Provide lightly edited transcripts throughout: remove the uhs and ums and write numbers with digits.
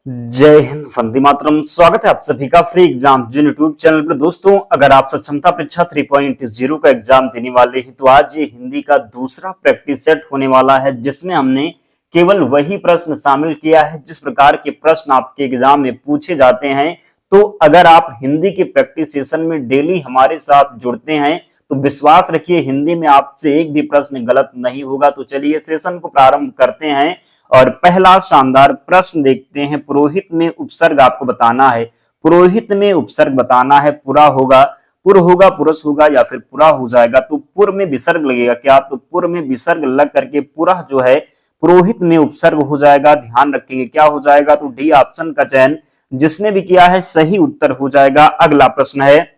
जय हिंद, वंदे मातरम। स्वागत है आप सभी का फ्री एग्जाम जो यूट्यूब चैनल पर। दोस्तों, अगर आप सक्षमता परीक्षा 3.0 का एग्जाम देने वाले हैं तो आज ये हिंदी का दूसरा प्रैक्टिस सेट होने वाला है, जिसमें हमने केवल वही प्रश्न शामिल किया है जिस प्रकार के प्रश्न आपके एग्जाम में पूछे जाते हैं। तो अगर आप हिंदी के प्रैक्टिस सेशन में डेली हमारे साथ जुड़ते हैं तो विश्वास रखिए हिंदी में आपसे एक भी प्रश्न गलत नहीं होगा। तो चलिए सेशन को प्रारंभ करते हैं और पहला शानदार प्रश्न देखते हैं। पुरोहित में उपसर्ग आपको बताना है। पुरोहित में उपसर्ग बताना है। पुरा होगा, पुर होगा, पुरुष होगा या फिर पुरा हो जाएगा। तो पुर में विसर्ग लगेगा क्या? तो पुर में विसर्ग लग करके पुरा जो है पुरोहित में उपसर्ग हो जाएगा। ध्यान रखेंगे क्या हो जाएगा। तो डी ऑप्शन का चयन जिसने भी किया है सही उत्तर हो जाएगा। अगला प्रश्न है,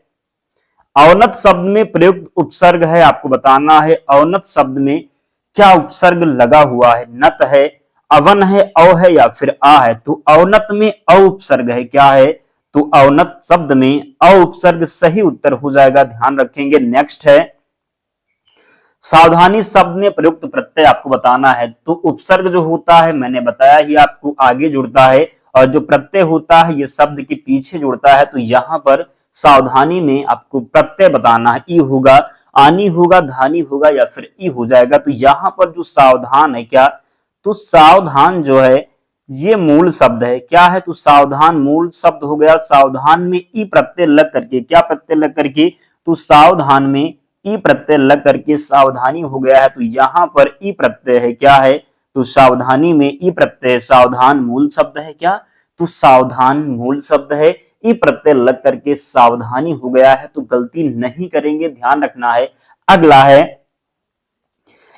अवनत शब्द में प्रयुक्त उपसर्ग है, आपको बताना है अवनत शब्द में क्या उपसर्ग लगा हुआ है। नत है, अवन है, अव है या फिर आ है। तो अवनत में अ उपसर्ग है, क्या है? तो अवनत शब्द में अ उपसर्ग सही उत्तर हो जाएगा। ध्यान रखेंगे। नेक्स्ट है, सावधानी शब्द में प्रयुक्त प्रत्यय आपको बताना है। तो उपसर्ग जो होता है मैंने बताया ही आपको आगे जुड़ता है और जो प्रत्यय होता है ये शब्द के पीछे जुड़ता है। तो यहां पर सावधानी में आपको प्रत्यय बताना है। ई होगा, आनी होगा, धानी होगा या फिर ई हो जाएगा। तो यहां पर जो सावधान है क्या? तो सावधान जो है ये मूल शब्द है, क्या है? तो सावधान मूल शब्द हो गया। सावधान में ई प्रत्यय लग करके, क्या प्रत्यय लग करके? तो सावधान में ई प्रत्यय लग करके सावधानी हो गया है। तो यहां पर ई प्रत्यय है, क्या है? तो सावधानी में ई प्रत्यय, सावधान मूल शब्द है क्या? तो सावधान मूल शब्द है, ई प्रत्यय लग करके सावधानी हो गया है। तो गलती नहीं करेंगे, ध्यान रखना है। अगला है,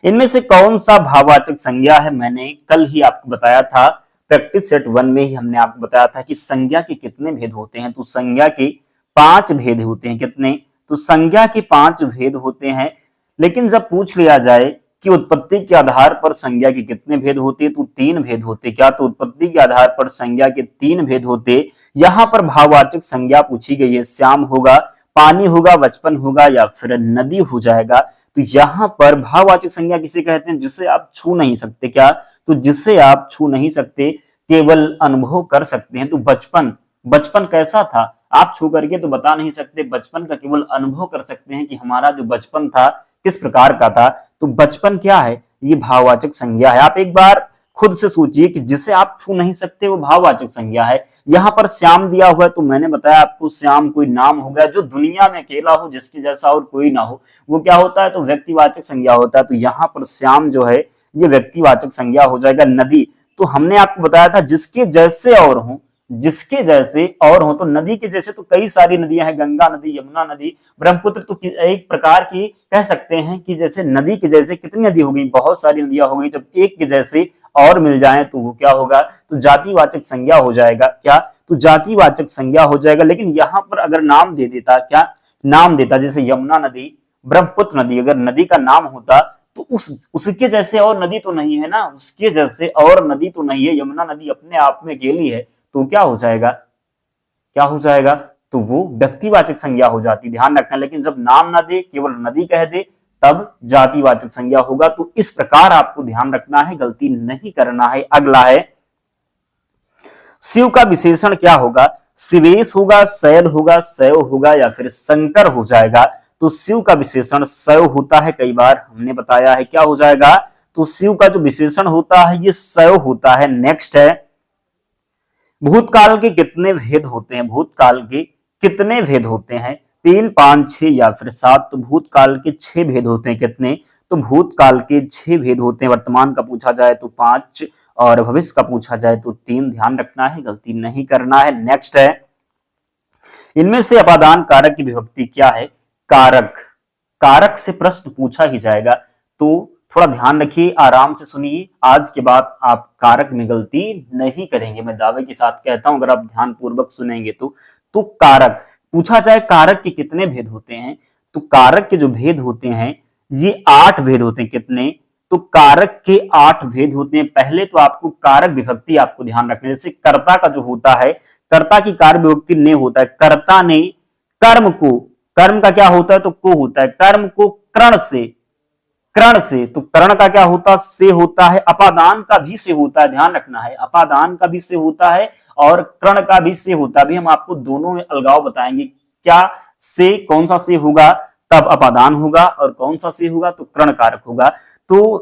इनमें से कौन सा भाववाचक संज्ञा है? मैंने कल ही आपको बताया था, प्रैक्टिस सेट 1 में ही हमने आपको बताया था कि संज्ञा के कितने भेद होते हैं। तो संज्ञा के 5 भेद होते हैं। कितने? तो संज्ञा के 5 भेद होते हैं। लेकिन जब पूछ लिया जाए कि उत्पत्ति के आधार पर संज्ञा के कितने भेद होते हैं तो 3 भेद होते। क्या? तो उत्पत्ति के आधार पर संज्ञा के 3 भेद होते। यहां पर भाववाचक संज्ञा पूछी गई है। श्याम होगा, पानी होगा, बचपन होगा या फिर नदी हो जाएगा। तो यहां पर भाववाचक संज्ञा किसे कहते हैं? जिसे आप छू नहीं सकते। क्या? तो जिसे आप छू नहीं सकते, केवल अनुभव कर सकते हैं। तो बचपन, बचपन कैसा था आप छू करके तो बता नहीं सकते, बचपन का केवल अनुभव कर सकते हैं कि हमारा जो बचपन था किस प्रकार का था। तो बचपन क्या है? ये भाववाचक संज्ञा है। आप एक बार खुद से सोचिए कि जिसे आप छू नहीं सकते वो भाववाचक संज्ञा है। यहां पर श्याम दिया हुआ है तो मैंने बताया आपको श्याम कोई नाम हो गया जो दुनिया में अकेला हो, जिसके जैसा और कोई ना हो, वो क्या होता है? तो व्यक्तिवाचक संज्ञा होता है। तो यहां पर श्याम जो है ये व्यक्तिवाचक संज्ञा हो जाएगा। नदी, तो हमने आपको बताया था जिसके जैसे और हो, जिसके जैसे और हो। तो नदी के जैसे तो कई सारी नदियां हैं, गंगा नदी, यमुना नदी, ब्रह्मपुत्र। तो एक प्रकार की कह सकते हैं कि जैसे नदी के जैसे कितनी नदी हो गई? बहुत सारी नदियां हो गई। जब एक के जैसे और मिल जाए तो वो क्या होगा? तो जातिवाचक संज्ञा हो जाएगा। क्या? तो जातिवाचक संज्ञा हो जाएगा। लेकिन यहां पर अगर नाम दे देता, क्या नाम देता? जैसे यमुना नदी, ब्रह्मपुत्र नदी, अगर नदी का नाम होता तो उसके जैसे और नदी तो नहीं है ना, उसके जैसे और नदी तो नहीं है। यमुना नदी अपने आप में अकेली है। तो क्या हो जाएगा? क्या हो जाएगा? तो वो व्यक्तिवाचक संज्ञा हो जाती। ध्यान रखना। लेकिन जब नाम ना दे, केवल नदी कह दे, तब जातिवाचक संज्ञा होगा। तो इस प्रकार आपको ध्यान रखना है, गलती नहीं करना है। अगला है, शिव का विशेषण क्या होगा? शिवेश होगा, शैल होगा, शैव होगा या फिर शंकर हो जाएगा। तो शिव का विशेषण शैव होता है, कई बार हमने बताया है। क्या हो जाएगा? तो शिव का जो विशेषण होता है ये शैव होता है। नेक्स्ट है, भूतकाल के कितने भेद होते हैं? भूतकाल के कितने भेद होते हैं? 3, 5, 6 या फिर 7। तो भूतकाल के 6 भेद होते हैं। कितने? तो भूतकाल के 6 भेद होते हैं। वर्तमान का पूछा जाए तो 5 और भविष्य का पूछा जाए तो 3। ध्यान रखना है, गलती नहीं करना है। नेक्स्ट है, इनमें से अपादान कारक की विभक्ति क्या है? कारक, कारक से प्रश्न पूछा ही जाएगा। तो थोड़ा ध्यान रखिए, आराम से सुनिए, आज के बाद आप कारक में गलती नहीं करेंगे, मैं दावे के साथ कहता हूं। अगर आप ध्यान पूर्वक सुनेंगे तो कारक पूछा जाए, कारक के कितने भेद होते हैं? तो कारक के जो भेद होते हैं ये 8 भेद होते हैं। कितने? तो कारक के 8 भेद होते हैं। पहले तो आपको कारक विभक्ति आपको ध्यान रखना है। जैसे कर्ता का जो होता है, कर्ता की कार्य विभक्ति ने होता है। कर्ता ने कर्म को, कर्म का क्या होता है? तो को होता है। कर्म को कर्ण से, कर्ण से, तो कर्ण का क्या होता? से होता है। अपादान का भी से होता है, ध्यान रखना है, अपादान का भी से होता है और कर्ण का भी से होता है। अभी हम आपको दोनों में अलगाव बताएंगे, क्या से कौन सा से होगा तब अपादान होगा और कौन सा से होगा तो कर्ण कारक होगा। तो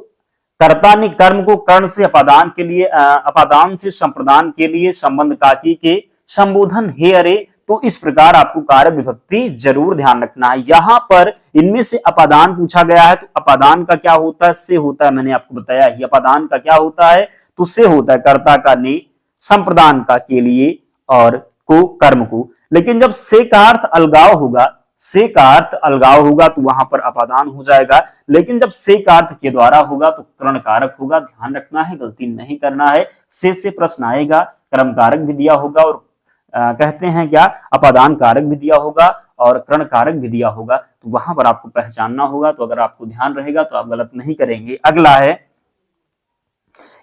कर्ता ने कर्म को कर्ण से अपादान के लिए अपादान से संप्रदान के लिए संबंध काकी के संबोधन हे अरे। तो इस प्रकार आपको कारक विभक्ति जरूर ध्यान रखना है। यहां पर इनमें से अपादान पूछा गया है तो अपादान का क्या होता है, से होता है। मैंने आपको बताया ही अपादान का क्या होता है तो से होता है, कर्ता का ने संप्रदान का के लिए और को कर्म को। लेकिन जब से का अर्थ अलगाव होगा, से का अर्थ अलगाव होगा तो वहां पर अपादान हो जाएगा। लेकिन जब से का अर्थ के द्वारा होगा तो कर्ण कारक होगा। ध्यान रखना है, गलती नहीं करना है। से प्रश्न आएगा, कर्म कारक भी दिया होगा और कहते हैं क्या अपादान कारक भी दिया होगा और कर्ण कारक भी दिया होगा। तो वहां पर आपको पहचानना होगा। तो अगर आपको ध्यान रहेगा तो आप गलत नहीं करेंगे। अगला है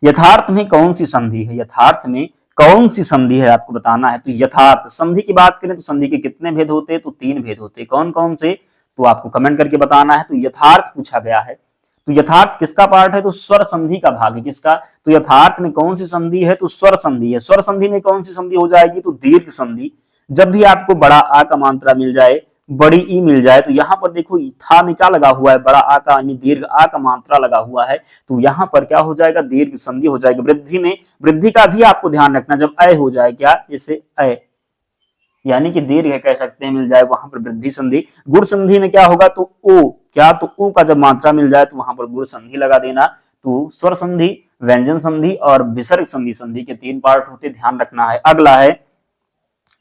यथार्थ में कौन सी संधि है। यथार्थ में कौन सी संधि है आपको बताना है। तो यथार्थ संधि की बात करें तो संधि के कितने भेद होते हैं तो 3 भेद होते हैं। कौन कौन से तो आपको कमेंट करके बताना है। तो यथार्थ पूछा गया है तो यथार्थ किसका पार्ट है तो स्वर संधि का भाग है। किसका तो यथार्थ में कौन सी संधि है तो स्वर संधि है। स्वर संधि में कौन सी संधि हो जाएगी तो दीर्घ संधि। जब भी आपको बड़ा आ का मात्रा मिल जाए, बड़ी ई मिल जाए तो यहां पर देखो था में क्या लगा हुआ है, बड़ा आ का यानी दीर्घ आ का मात्रा लगा हुआ है तो यहां पर क्या हो जाएगा दीर्घ संधि हो जाएगी। वृद्धि में वृद्धि का भी आपको ध्यान रखना, जब अय हो जाए क्या जैसे अय यानी कि दीर्घ है कह सकते हैं मिल जाए वहां पर वृद्धि संधि। गुण संधि में क्या होगा तो ओ, क्या तो ओ का जब मात्रा मिल जाए तो वहां पर गुण संधि लगा देना। तो स्वर संधि, व्यंजन संधि और विसर्ग संधि, संधि के 3 पार्ट होते, ध्यान रखना है। अगला है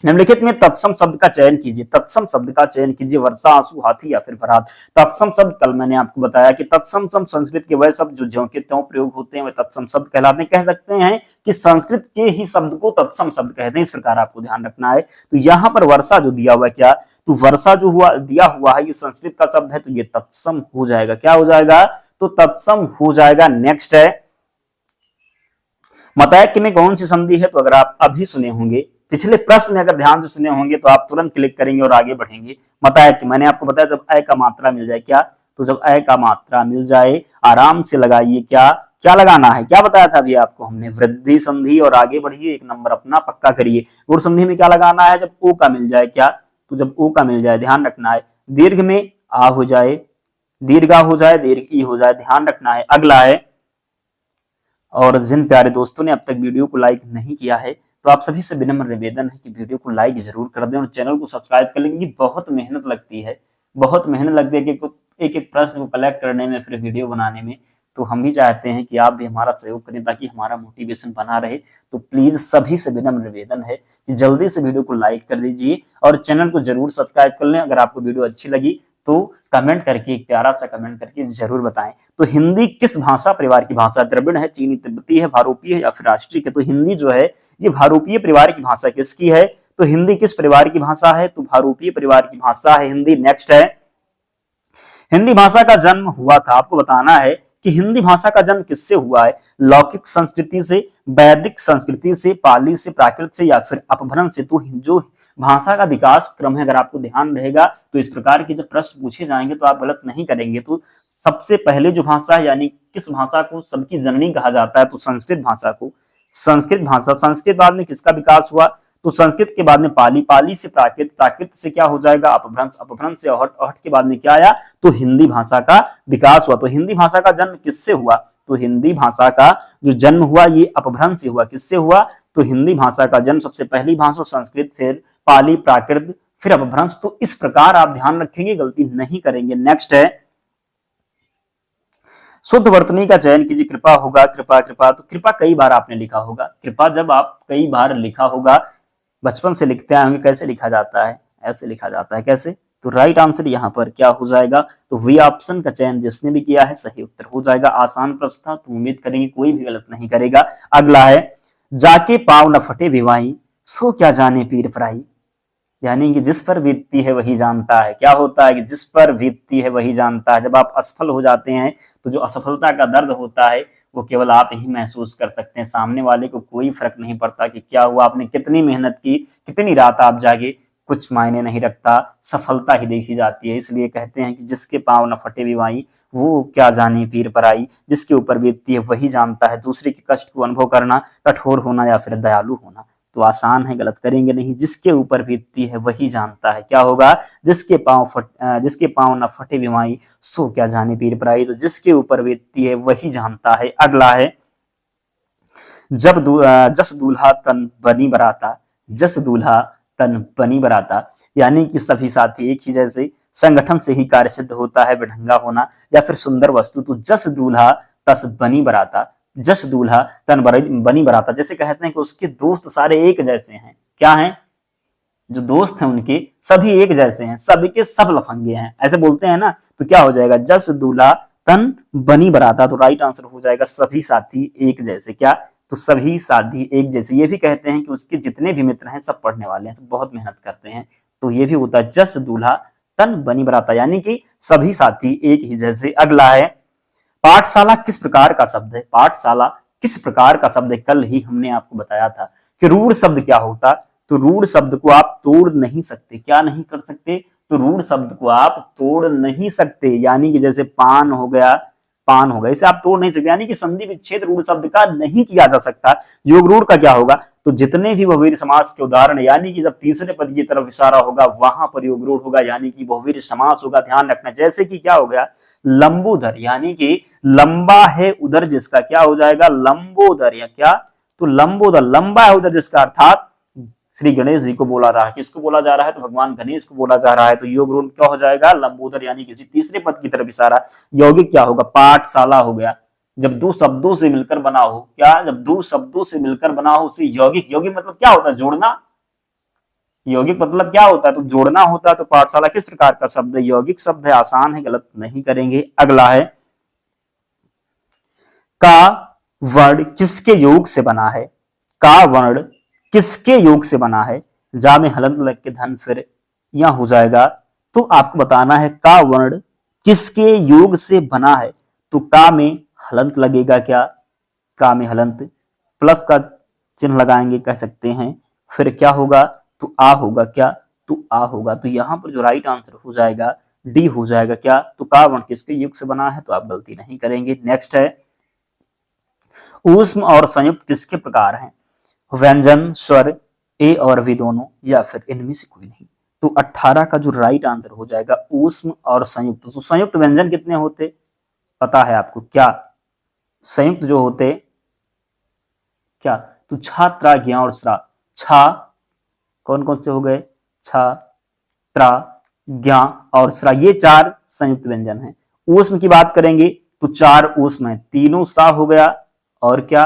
निम्नलिखित में तत्सम शब्द का चयन कीजिए। तत्सम शब्द का चयन कीजिए, वर्षा, आंसू, हाथी या फिर बरात। तत्सम शब्द कल मैंने आपको बताया कि तत्सम शब्द संस्कृत के वह शब्द जो ज्यों के त्यों प्रयोग होते हैं वे तत्सम शब्द कहलाते हैं। कह सकते हैं कि संस्कृत के ही शब्द को तत्सम शब्द कहते हैं। इस प्रकार आपको ध्यान रखना है। तो यहाँ पर वर्षा जो दिया हुआ है क्या तो वर्षा जो हुआ दिया हुआ है ये संस्कृत का शब्द है तो ये तत्सम हो जाएगा। क्या हो जाएगा तो तत्सम हो जाएगा। नेक्स्ट है मतैक्य में कौन सी संधि है। तो अगर आप अभी सुने होंगे पिछले प्रश्न में अगर ध्यान से सुने होंगे तो आप तुरंत क्लिक करेंगे और आगे बढ़ेंगे। मतैक्य मैंने आपको बताया जब अय का मात्रा मिल जाए क्या तो जब अय का मात्रा मिल जाए आराम से लगाइए। क्या क्या लगाना है, क्या बताया था अभी आपको हमने, वृद्धि संधि और आगे बढ़िए, 1 नंबर अपना पक्का करिए। गुण संधि में क्या लगाना है जब ओ का मिल जाए क्या तो जब ओ का मिल जाए ध्यान रखना है। दीर्घ में आ हो जाए, दीर्घा हो जाए, दीर्घ ई हो जाए, ध्यान रखना है। अगला है और जिन प्यारे दोस्तों ने अब तक वीडियो को लाइक नहीं किया है तो आप सभी से विनम्र निवेदन है कि वीडियो को लाइक जरूर कर दें और चैनल को सब्सक्राइब कर लेंगे। बहुत मेहनत लगती है, बहुत मेहनत लगती है कि एक एक प्रश्न को कलेक्ट करने में फिर वीडियो बनाने में। तो हम भी चाहते हैं कि आप भी हमारा सहयोग करें ताकि हमारा मोटिवेशन बना रहे। तो प्लीज सभी से विनम्र निवेदन है कि जल्दी से वीडियो को लाइक कर दीजिए और चैनल को जरूर सब्सक्राइब कर लें। अगर आपको वीडियो अच्छी लगी तो कमेंट करके, एक प्यारा सा कमेंट करके जरूर बताएं। तो हिंदी किस भाषा परिवार की भाषा, द्रविड़ है, चीनी तिब्बती है, भारोपीय है या फिर राष्ट्रीय है। तो हिंदी जो है ये भारोपीय परिवार की भाषा किसकी है तो हिंदी किस परिवार की भाषा है तो भारोपीय परिवार की भाषा है हिंदी। नेक्स्ट है हिंदी भाषा का जन्म हुआ था, आपको बताना है कि हिंदी भाषा का जन्म किससे हुआ है। लौकिक संस्कृति से, वैदिक संस्कृति से, पाली से, प्राकृत से या फिर अपभ्रंश से। तो जो भाषा का विकास क्रम है अगर आपको ध्यान रहेगा तो इस प्रकार के जब प्रश्न पूछे जाएंगे तो आप गलत नहीं करेंगे। तो सबसे पहले जो भाषा है यानी किस भाषा को सबकी जननी कहा जाता है तो संस्कृत भाषा को, संस्कृत भाषा। संस्कृत बाद में किसका विकास हुआ तो संस्कृत के बाद में पाली, पाली से प्राकृत, प्राकृत से क्या हो जाएगा अपभ्रंश, अपभ्रंश से अहट, अहट के बाद में क्या आया तो हिंदी भाषा का विकास हुआ। तो हिंदी भाषा का जन्म किससे हुआ तो हिंदी भाषा का जो जन्म हुआ ये अपभ्रंश से हुआ। किससे हुआ तो हिंदी भाषा का जन्म सबसे पहली भाषा संस्कृत, फिर पाली, प्राकृत, फिर अपभ्रंश। तो इस प्रकार आप ध्यान रखेंगे, गलती नहीं करेंगे। नेक्स्ट है शुद्ध वर्तनी का चयन कीजिए। कृपा होगा, कृपा, कृपा। तो कृपा कई बार आपने लिखा होगा, कृपा जब आप कई बार लिखा होगा, बचपन से लिखते आए होंगे। कैसे लिखा जाता है, ऐसे लिखा जाता है। कैसे तो राइट आंसर यहाँ पर क्या हो जाएगा तो वी ऑप्शन का चयन जिसने भी किया है सही उत्तर हो जाएगा। आसान प्रश्न था तो उम्मीद करेंगे कोई भी गलत नहीं करेगा। अगला है जाके पाव न फटे विवाही, सो क्या जाने पीर पराई। यानी कि जिस पर बीतती है वही जानता है। क्या होता है कि जिस पर बीतती है वही जानता है। जब आप असफल हो जाते हैं तो जो असफलता का दर्द होता है वो केवल आप ही महसूस कर सकते हैं। सामने वाले को कोई फर्क नहीं पड़ता कि क्या हुआ, आपने कितनी मेहनत की, कितनी रात आप जागे, कुछ मायने नहीं रखता, सफलता ही देखी जाती है। इसलिए कहते हैं कि जिसके पांव न फटे विवाई, वो क्या जाने पीर पराई। जिसके ऊपर बीतती है वही जानता है। दूसरे के कष्ट को अनुभव करना, कठोर होना या फिर दयालु होना। तो आसान है, गलत करेंगे नहीं। जिसके ऊपर बीतती है वही जानता है। क्या होगा? जिसके पाँव न फटे बीमारी, सो क्या जाने पीर पराई। तो जिसके ऊपर बीतती है वही जानता है। अगला है, जस दूल्हा तन बनी बराता, जस दूल्हा तन बनी बराता, यानी कि सभी साथी एक ही जैसे, संगठन से ही कार्य सिद्ध होता है बेढंगा होना या फिर सुंदर वस्तु। तो जस दूल्हा तस बनी बराता, जस दूल्हा तन बनी बराता, जैसे कहते हैं कि उसके दोस्त सारे एक जैसे हैं। क्या हैं? जो दोस्त हैं उनके सभी एक जैसे हैं, सभी के सब लफंगे हैं, ऐसे बोलते हैं ना। तो क्या हो जाएगा? जस दूल्हा तन बनी बराता। तो राइट आंसर हो जाएगा सभी साथी एक जैसे। क्या? तो सभी साथी एक जैसे। ये भी कहते हैं कि उसके जितने भी मित्र हैं सब पढ़ने वाले हैं, सब बहुत मेहनत करते हैं। तो ये भी होता है जस दूल्हा तन बनी बराता, यानी कि सभी साथी एक ही जैसे। अगला है, पाठशाला किस प्रकार का शब्द है? पाठशाला किस प्रकार का शब्द है? कल ही हमने आपको बताया था कि रूढ़ शब्द क्या होता। तो रूढ़ शब्द को आप तोड़ नहीं सकते। क्या नहीं कर सकते? तो रूढ़ शब्द को आप तोड़ नहीं सकते, यानी कि जैसे पान हो गया, पान हो गया, इसे आप तोड़ नहीं सकते, यानी कि संधि विच्छेद रूढ़ शब्द का नहीं किया जा सकता। योग रूढ़ का क्या होगा? तो जितने भी बहुवीर समास के उदाहरण, यानी कि जब तीसरे पद की तरफ इशारा होगा वहां पर योग रूढ़ होगा, यानी कि बहुवीर समास होगा। ध्यान रखना, जैसे कि क्या हो गया? लंबोदर, यानी कि लंबा है उदर जिसका, क्या हो जाएगा? लंबोदर। या क्या? तो लंबोदर, लंबा है उदर जिसका, अर्थात श्री गणेश जी को बोला रहा है। किसको बोला जा रहा है? तो भगवान गणेश को बोला जा रहा है। तो योग रूढ़ क्या हो जाएगा? लंबोदर, यानी किसी तीसरे पद की तरफ इशारा। यौगिक क्या होगा? पाठशाला हो गया। जब दो शब्दों से मिलकर बना हो, क्या? जब दो शब्दों से मिलकर बना हो उसे यौगिक। यौगिक मतलब क्या होता है? जोड़ना। यौगिक मतलब क्या होता है? तो जोड़ना होता है। तो पाठशाला किस प्रकार का शब्द है? यौगिक शब्द है। आसान है, गलत नहीं करेंगे। अगला है, का वर्ण किसके योग से बना है? का वर्ण किसके योग से बना है? जा में हलंत लग के धन फिर यहां हो जाएगा। तो आपको बताना है का वर्ण किसके योग से बना है। तो का में हलंत लगेगा। क्या? का में हलंत, प्लस का चिन्ह लगाएंगे, कह सकते हैं। फिर क्या होगा? तो आ होगा। क्या? तो आ होगा। तो यहां पर जो राइट आंसर हो जाएगा डी हो जाएगा। क्या? तो का वर्ण किसके योग से बना है? तो आप गलती नहीं करेंगे। नेक्स्ट है, ऊष्म और संयुक्त किसके प्रकार हैं? व्यंजन, स्वर, ए और वी दोनों, या फिर इनमें से कोई नहीं। तो 18 का जो राइट आंसर हो जाएगा ऊष्म और संयुक्त। तो संयुक्त व्यंजन कितने होते पता है आपको? क्या? संयुक्त जो होते क्या? तो छा, त्रा, ज्ञा और स्रा। छा कौन कौन से हो गए? छा, त्रा, ज्ञा और स्रा, ये चार संयुक्त व्यंजन हैं। ऊष्म की बात करेंगे तो चार ऊष्म है, तीनों सा हो गया और क्या?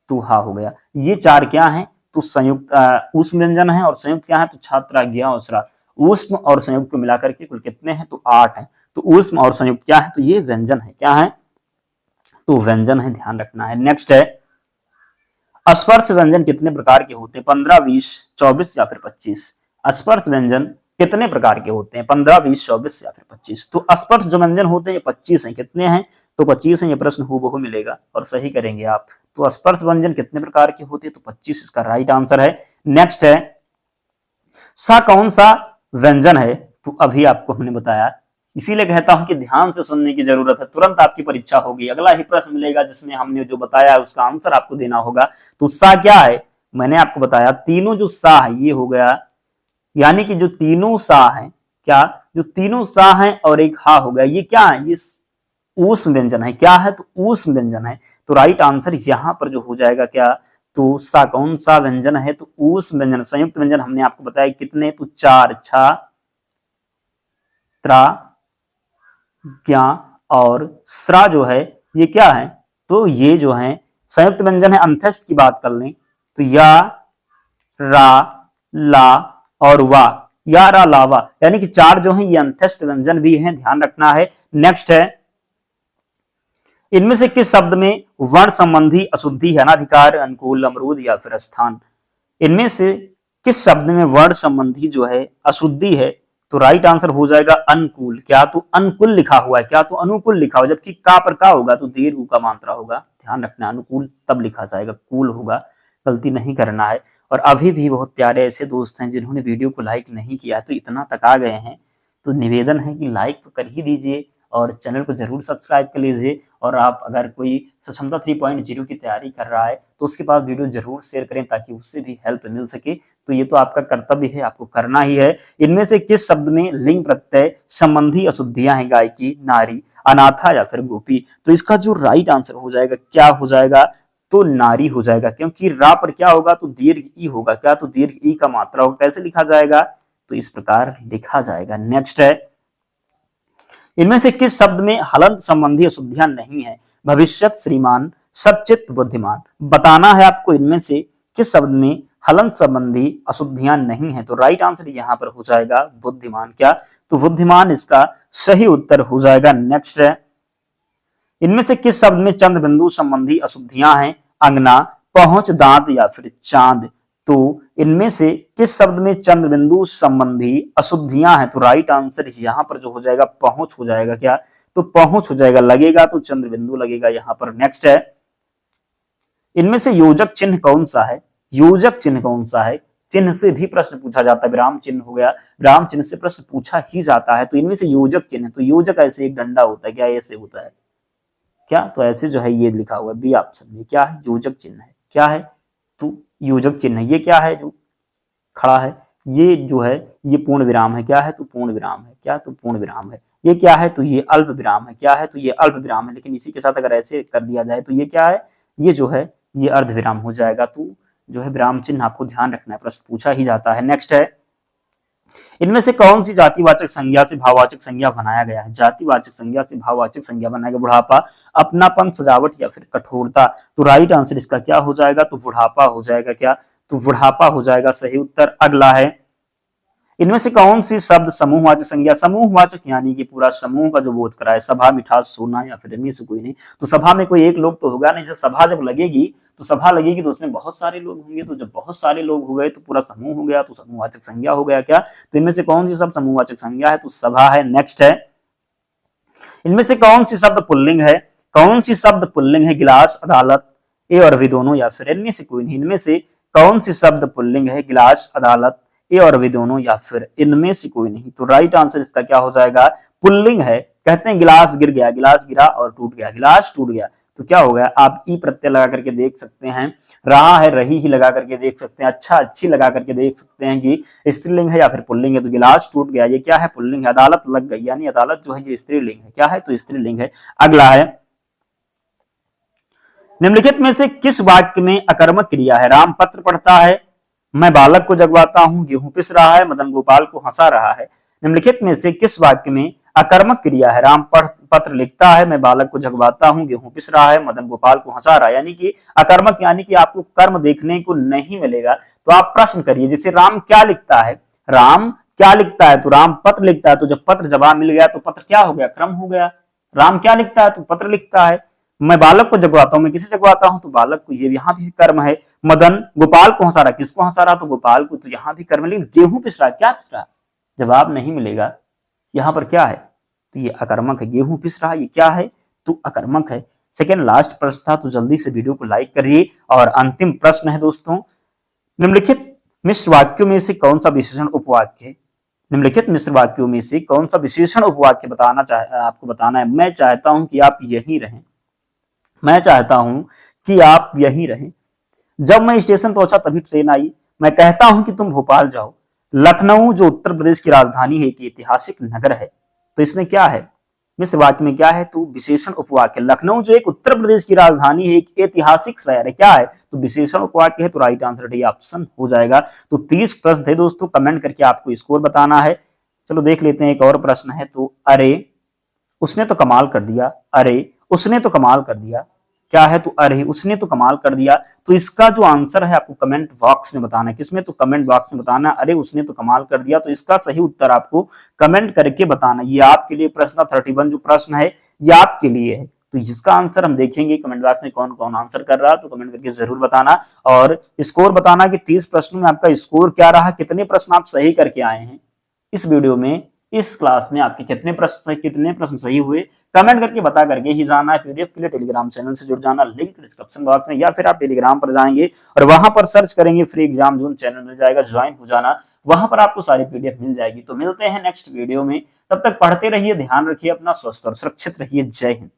तुहा हो गया। ये चार क्या है? तो संयुक्त ऊष्म व्यंजन है। और संयुक्त क्या है? तो छात्रा, ज्ञा और स्रा। ऊष्म और संयुक्त को मिलाकर के कुल कितने हैं? तो 8 है। तो ऊष्म और संयुक्त क्या है? तो ये व्यंजन है। क्या है? तो व्यंजन है, ध्यान रखना है। नेक्स्ट है, स्पर्श व्यंजन कितने प्रकार के होते हैं? 15, 20, 24 या फिर 25। स्पर्श व्यंजन कितने प्रकार के होते हैं? 15, 20, 24 या फिर 25। तो स्पर्श जो व्यंजन होते हैं 25 हैं। कितने हैं? तो 25 है। ये प्रश्न हूबहू मिलेगा और सही करेंगे आप। तो स्पर्श व्यंजन कितने प्रकार के होते हैं? तो 25 इसका राइट आंसर है। नेक्स्ट है, सा कौन सा व्यंजन है? तो अभी आपको हमने बताया, इसीलिए कहता हूं कि ध्यान से सुनने की जरूरत है, तुरंत आपकी परीक्षा होगी। अगला ही प्रश्न मिलेगा जिसमें हमने जो बताया है उसका आंसर आपको देना होगा। तो सा क्या है? मैंने आपको बताया तीनों जो सा है ये हो गया, यानी कि जो तीनों सा है, क्या? जो तीनों सा है और एक हा हो गया, ये क्या है? ये ऊष्म व्यंजन है। क्या है? तो ऊष्म व्यंजन है। तो राइट आंसर यहां पर जो हो जाएगा क्या? तो सा कौन सा व्यंजन है? तो ऊष्म व्यंजन। संयुक्त व्यंजन हमने आपको बताया कितने? तो 4, छा, त्रा, ज्ञा और स्रा जो है ये क्या है? तो ये जो है संयुक्त व्यंजन है। अंत्यस्थ की बात कर लें तो या, रा, ला और वा, या, रा, ला, वा, यानी कि चार जो है ये अंत्यस्थ व्यंजन भी हैं, ध्यान रखना है। नेक्स्ट है, इनमें से किस शब्द में वर्ण संबंधी अशुद्धि है? अनाधिकार, अनुकूल, अमरूद या फिर स्थान। इनमें से किस शब्द में वर्ण संबंधी जो है अशुद्धि है? तो राइट आंसर हो जाएगा अनुकूल। क्या? तो अनुकूल लिखा हुआ है। क्या? तो अनुकूल लिखा हुआ, जबकि का पर का होगा तो दीर्घ ऊ का मात्रा होगा। ध्यान रखना, अनुकूल तब लिखा जाएगा, कूल होगा, गलती नहीं करना है। और अभी भी बहुत प्यारे ऐसे दोस्त हैं जिन्होंने वीडियो को लाइक नहीं किया, तो इतना तक आ गए हैं तो निवेदन है कि लाइक तो कर ही दीजिए और चैनल को जरूर सब्सक्राइब कर लीजिए। और आप अगर कोई सक्षमता 3.0 की तैयारी कर रहा है तो उसके पास वीडियो जरूर शेयर करें ताकि उससे भी हेल्प मिल सके। तो ये तो आपका कर्तव्य है, आपको करना ही है। इनमें से किस शब्द में लिंग प्रत्यय संबंधी अशुद्धियां हैं? गायकी, नारी, अनाथा या फिर गोपी। तो इसका जो राइट आंसर हो जाएगा क्या हो जाएगा? तो नारी हो जाएगा, क्योंकि रा पर क्या होगा? तो दीर्घ ई होगा। क्या? तो दीर्घ ई का मात्रा होगा। कैसे लिखा जाएगा? तो इस प्रकार लिखा जाएगा। नेक्स्ट है, इनमें से किस शब्द में हलंत संबंधी अशुद्धियां नहीं है? भविष्यत, श्रीमान, सचित, बुद्धिमान। बताना है आपको इनमें से किस शब्द में हलंत संबंधी अशुद्धियां नहीं है। तो राइट आंसर यहां पर हो जाएगा बुद्धिमान। क्या? तो बुद्धिमान इसका सही उत्तर हो जाएगा। नेक्स्ट है, इनमें से किस शब्द में चंद्र बिंदु संबंधी अशुद्धियां हैं? अंगना, पहुंच, दांत या फिर चांद। तो इनमें से किस शब्द में चंद्र बिंदु संबंधी अशुद्धियां हैं? तो राइट आंसर यहां पर जो हो जाएगा पहुंच हो जाएगा। क्या? तो पहुंच हो जाएगा। लगेगा तो चंद्र बिंदु लगेगा यहां पर। नेक्स्ट है, इनमें से योजक चिन्ह कौन सा है? योजक चिन्ह कौन सा है? चिन्ह से भी प्रश्न पूछा जाता है। विराम चिन्ह हो गया, विराम चिन्ह से प्रश्न पूछा ही जाता है। तो इनमें से योजक चिन्ह, तो योजक ऐसे एक डंडा होता है। क्या? ऐसे होता है। क्या? तो ऐसे जो है ये लिखा हुआ है बी ऑप्शन में। क्या है? योजक चिन्ह है। क्या है? तो योजक चिन्ह। ये क्या है जो खड़ा है? ये जो है ये पूर्ण विराम है। क्या है? तो पूर्ण विराम है। क्या? तो पूर्ण विराम है। ये क्या है? तो ये अल्प विराम है। क्या है? तो ये अल्प विराम है। लेकिन इसी के साथ अगर ऐसे कर दिया जाए तो ये क्या है? ये जो है ये अर्ध विराम हो जाएगा। तो जो है विराम चिन्ह आपको ध्यान रखना है, प्रश्न पूछा ही जाता है। नेक्स्ट है, इनमें से कौन सी जातिवाचक संज्ञा से भाववाचक संज्ञा बनाया गया है? जातिवाचक संज्ञा से भाववाचक संज्ञा बनाया गया। बुढ़ापा, अपनापन, सजावट या फिर कठोरता। तो राइट आंसर इसका क्या हो जाएगा? तो बुढ़ापा हो जाएगा। क्या? तो बुढ़ापा हो जाएगा सही उत्तर। अगला है, इनमें से कौन सी शब्द समूहवाचक संज्ञा? समूहवाचक यानी कि पूरा समूह का जो बोध कराए। सभा, मिठास, सोना या फिर इनमें से कोई नहीं। तो सभा में कोई एक लोग तो होगा नहीं। जब सभा जब लगेगी तो सभा लगेगी तो उसमें बहुत सारे लोग होंगे। तो जब बहुत सारे लोग हो गए तो पूरा समूह हो गया, तो समूहवाचक संज्ञा हो गया। क्या? तो इनमें से कौन सी शब्द समूहवाचक संज्ञा है? तो सभा है। नेक्स्ट है, इनमें से कौन सी शब्द पुल्लिंग है? कौन सी शब्द पुल्लिंग है? गिलास, अदालत, ए और वी दोनों या फिर इनमें से कोई नहीं। इनमें से कौन सी शब्द पुल्लिंग है? गिलास, अदालत, ए और वी दोनों या फिर इनमें से कोई नहीं। तो राइट आंसर इसका क्या हो जाएगा? पुल्लिंग है। कहते हैं गिलास गिर गया, गिलास गिरा और टूट गया, गिलास टूट गया। तो क्या हो गया? आप ई प्रत्यय लगा करके देख सकते हैं, रहा है रही ही लगा करके देख सकते हैं, अच्छा अच्छी लगा करके देख सकते हैं कि स्त्रीलिंग है या फिर पुल्लिंग है। तो गिलास टूट गया, ये क्या है? पुल्लिंग है। अदालत लग गई, यानी अदालत जो है ये स्त्रीलिंग है। क्या है? तो स्त्रीलिंग है। अगला है, निम्नलिखित में से किस वाक्य में अकर्मक क्रिया है? राम पत्र पढ़ता है, मैं बालक को जगवाता हूं, गेहूं पिस रहा है, मदन गोपाल को हंसा रहा है। निम्नलिखित में से किस वाक्य में अकर्मक क्रिया है? राम पत्र लिखता है, मैं बालक को जगवाता हूं, गेहूं पिस रहा है, मदन गोपाल को हंसा रहा है। यानी कि अकर्मक यानी कि आपको कर्म देखने को नहीं मिलेगा। तो आप प्रश्न करिए, जैसे राम क्या लिखता है? राम क्या लिखता है? तो राम पत्र लिखता है। तो जब पत्र जवाब मिल गया तो पत्र क्या हो गया? क्रम हो गया। राम क्या लिखता है? तो पत्र लिखता है। मैं बालक को जगवाता हूं, मैं किसे जगवाता हूं? तो बालक को, ये यहां भी कर्म है। मदन गोपाल को हंसा रहा, किसको हंसा रहा? तो गोपाल को। तो यहां भी कर्म है। लेकिन गेहूं पिस रहा, क्या पिस रहा? जवाब नहीं मिलेगा। यहां पर क्या है? तो ये अकर्मक है। गेहूं पिस रहा, ये क्या है? तो अकर्मक है। सेकेंड लास्ट प्रश्न था, तो जल्दी से वीडियो को लाइक करिए। और अंतिम प्रश्न है दोस्तों, निम्नलिखित मिश्र वाक्यों में से कौन सा विशेषण उपवाक्य है? निम्नलिखित मिश्र वाक्यों में से कौन सा विशेषण उपवाक्य आपको बताना है। मैं चाहता हूं कि आप यहीं रहें, मैं चाहता हूं कि आप यहीं रहें। जब मैं स्टेशन पहुंचा तभी ट्रेन आई। मैं कहता हूं कि तुम भोपाल जाओ। लखनऊ जो उत्तर प्रदेश की राजधानी है, एक ऐतिहासिक नगर है। तो इसमें क्या है? मिश्र वाक्य में क्या है? तो विशेषण उपवाक्य। लखनऊ जो एक उत्तर प्रदेश की राजधानी है, एक ऐतिहासिक शहर है, क्या है? तो विशेषण उपवाक्य है। तो राइट आंसर डी ऑप्शन हो जाएगा। तो 30 प्रश्न थे दोस्तों, कमेंट करके आपको स्कोर बताना है। चलो देख लेते हैं, एक और प्रश्न है। तो अरे उसने तो कमाल कर दिया, अरे उसने तो कमाल कर दिया। क्या है? तो अरे उसने तो कमाल कर दिया। तो इसका जो आंसर है आपको कमेंट बॉक्स में बताना है। किसमें? तो कमेंट बॉक्स में बताना है, अरे उसने तो कमाल कर दिया। तो इसका सही उत्तर आपको कमेंट करके बताना। ये आपके लिए प्रश्न 31 जो प्रश्न है ये आपके लिए है। तो जिसका आंसर हम देखेंगे कमेंट बॉक्स में कौन कौन आंसर कर रहा है, तो कमेंट करके जरूर बताना। और स्कोर बताना कि 30 प्रश्नों में आपका स्कोर क्या रहा, कितने प्रश्न आप सही करके आए हैं इस वीडियो में, इस क्लास में आपके कितने प्रश्न सही हुए, कमेंट करके बता करके ही जाना है। पीडीएफ के लिए टेलीग्राम चैनल से जुड़ जाना, लिंक डिस्क्रिप्शन बॉक्स में, या फिर आप टेलीग्राम पर जाएंगे और वहां पर सर्च करेंगे फ्री एग्जाम जोन, चैनल मिल जाएगा, ज्वाइन हो जाना। वहां पर आपको सारी पीडीएफ मिल जाएगी। तो मिलते हैं नेक्स्ट वीडियो में, तब तक पढ़ते रहिए, ध्यान रखिए अपना, स्वस्थ और सुरक्षित रहिए। जय हिंद।